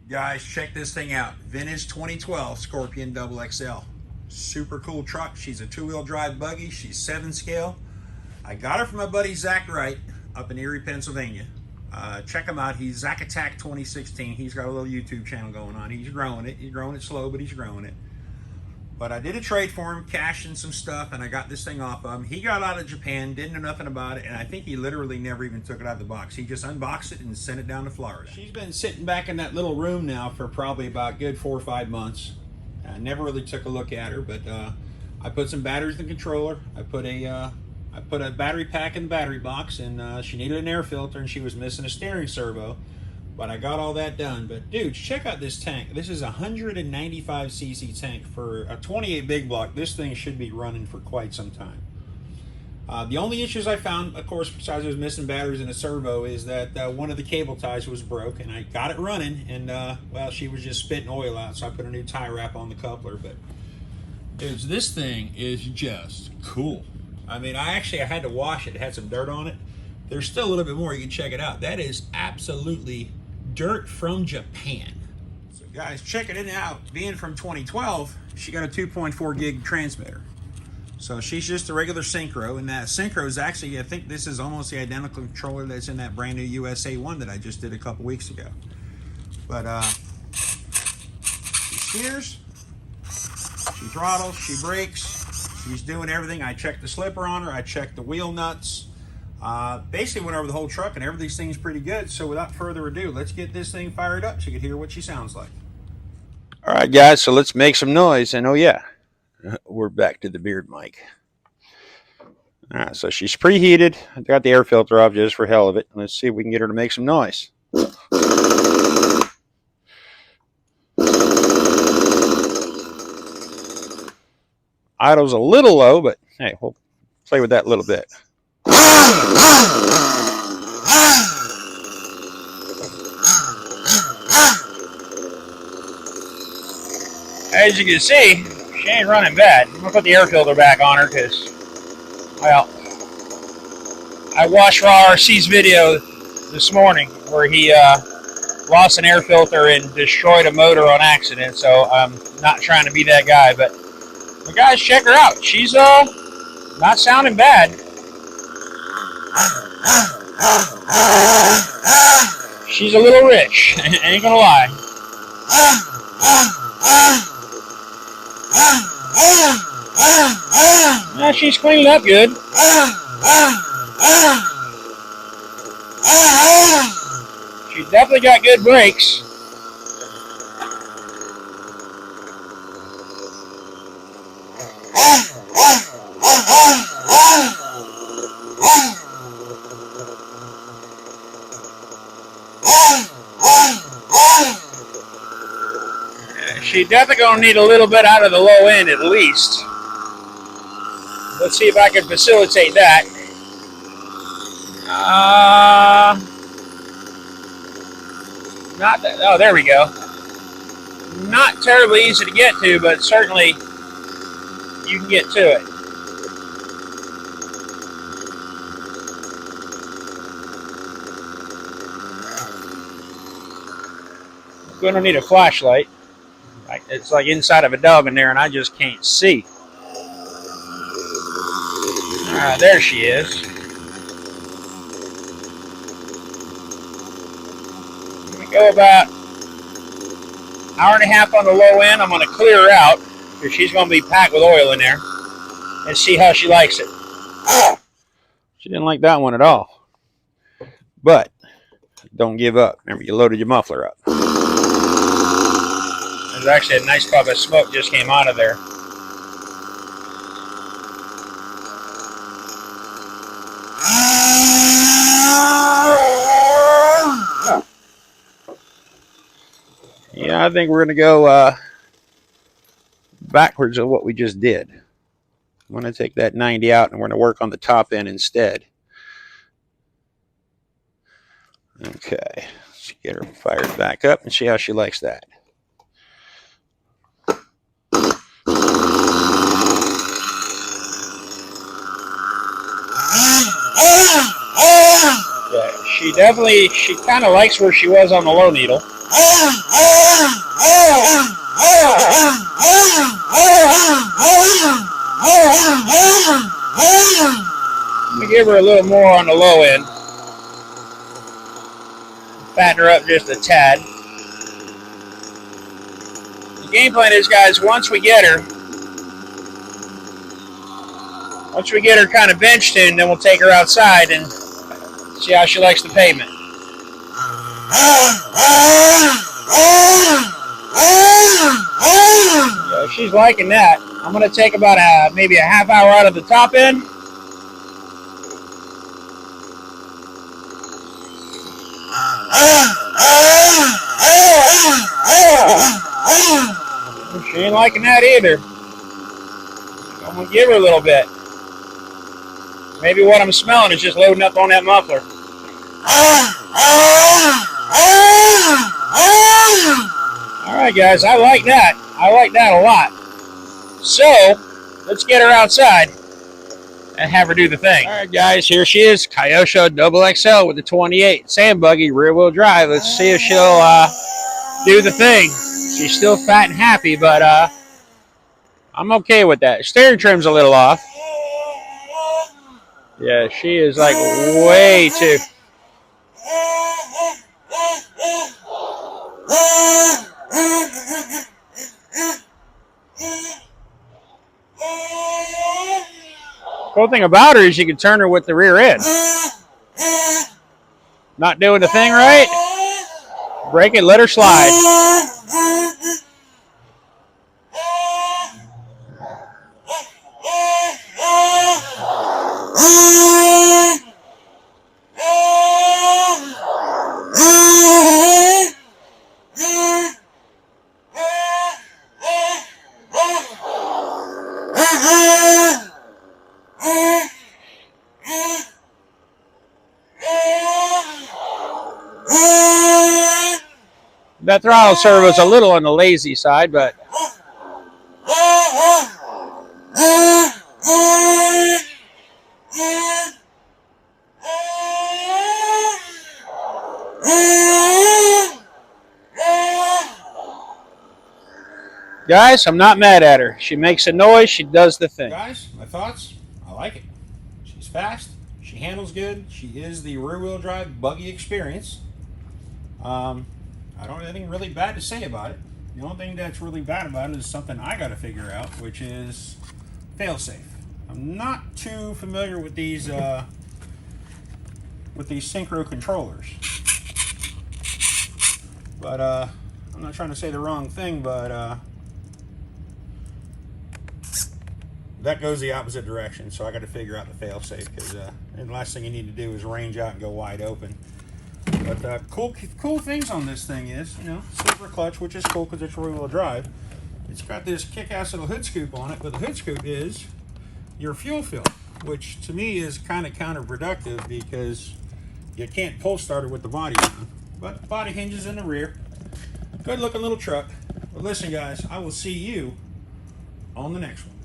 Guys, check this thing out. Vintage 2012 Scorpion XXL. Super cool truck. She's a two-wheel drive buggy. She's 7 scale. I got her from my buddy Zach Wright up in Erie, Pennsylvania. Check him out. He's Zach Attack 2016. He's got a little YouTube channel going on. He's growing it. He's growing it slow, but he's growing it. But I did a trade for him, cashed in some stuff, and I got this thing off of him. He got out of Japan, didn't know nothing about it, and I think he literally never even took it out of the box. He just unboxed it and sent it down to Florida. She's been sitting back in that little room now for probably about good 4 or 5 months. I never really took a look at her, but I put some batteries in the controller. I put a battery pack in the battery box, and she needed an air filter, and she was missing a steering servo. But I got all that done. But dudes, check out this tank. This is a 195cc tank for a 28 big block. This thing should be running for quite some time. The only issues I found, of course, besides it was missing batteries and a servo, is that one of the cable ties was broke, and I got it running, and well, she was just spitting oil out, so I put a new tie wrap on the coupler. But dudes, this thing is just cool. I mean, I had to wash it. It had some dirt on it. There's still a little bit more. You can check it out. That is absolutely dirt from Japan. So guys, checking it out. Being from 2012, she got a 2.4 gig transmitter. So she's just a regular synchro, and that synchro is actually, I think this is almost the identical controller that's in that brand new USA one that I just did a couple weeks ago. But she steers, she throttles, she brakes, she's doing everything. I checked the slipper on her, I checked the wheel nuts. Basically went over the whole truck, and everything seems pretty good. So without further ado, let's get this thing fired up so you can hear what she sounds like. All right, guys, so let's make some noise. And oh yeah, we're back to the beard mic. All right, so she's preheated. I got the air filter off just for hell of it. Let's see if we can get her to make some noise. Idle's a little low, but hey, we'll play with that a little bit. As you can see, she ain't running bad. I'm gonna put the air filter back on her because, well, I watched Raw RC's video this morning where he lost an air filter and destroyed a motor on accident. So I'm not trying to be that guy, but guys, check her out. She's not sounding bad. She's a little rich, ain't gonna lie. Yeah, she's cleaned up good. She's definitely got good brakes. She definitely gonna need a little bit out of the low end at least. Let's see if I can facilitate that. Not that. Oh, there we go. Not terribly easy to get to, but certainly you can get to it. I'm gonna need a flashlight. It's like inside of a dog in there, and I just can't see. There she is. I'm gonna go about an hour and a half on the low end. I'm gonna clear her out because she's gonna be packed with oil in there, and see how she likes it. She didn't like that one at all. But don't give up. Remember, you loaded your muffler up. There's actually a nice puff of smoke just came out of there. Yeah, I think we're going to go backwards of what we just did. I'm going to take that 90 out, and we're going to work on the top end instead. Okay, let's get her fired back up and see how she likes that. Yeah, she kind of likes where she was on the low needle. her a little more on the low end. Fatten her up just a tad. The game plan is, guys, once we get her kind of benched in, then we'll take her outside and see how she likes the pavement. So if she's liking that, I'm going to take about maybe a half hour out of the top end. She ain't liking that either. I'm going to give her a little bit. Maybe what I'm smelling is just loading up on that muffler. Alright guys, I like that. I like that a lot. So, let's get her outside and have her do the thing. Alright guys, here she is. Kyosho XXL with the 28. Sand buggy, rear wheel drive. Let's see if she'll do the thing. She's still fat and happy, but I'm okay with that. Steering trim's a little off. Yeah, she is like way too. Cool thing about her is you can turn her with the rear end. Not doing the thing right? Break it, let her slide. That throttle servo is a little on the lazy side, but guys, I'm not mad at her. She makes a noise, she does the thing. Guys, my thoughts? I like it. She's fast, she handles good, she is the rear wheel drive buggy experience. I don't have anything really bad to say about it. The only thing that's really bad about it is something I got to figure out, which is failsafe. I'm not too familiar with these synchro controllers, but I'm not trying to say the wrong thing, but that goes the opposite direction. So I got to figure out the failsafe, because the last thing you need to do is range out and go wide open. But cool things on this thing is, silver clutch, which is cool because it's rear wheel drive. It's got this kick-ass little hood scoop on it, but the hood scoop is your fuel fill, which to me is kind of counterproductive because you can't pull start it with the body on. But the body hinges in the rear. Good looking little truck. But listen guys, I will see you on the next one.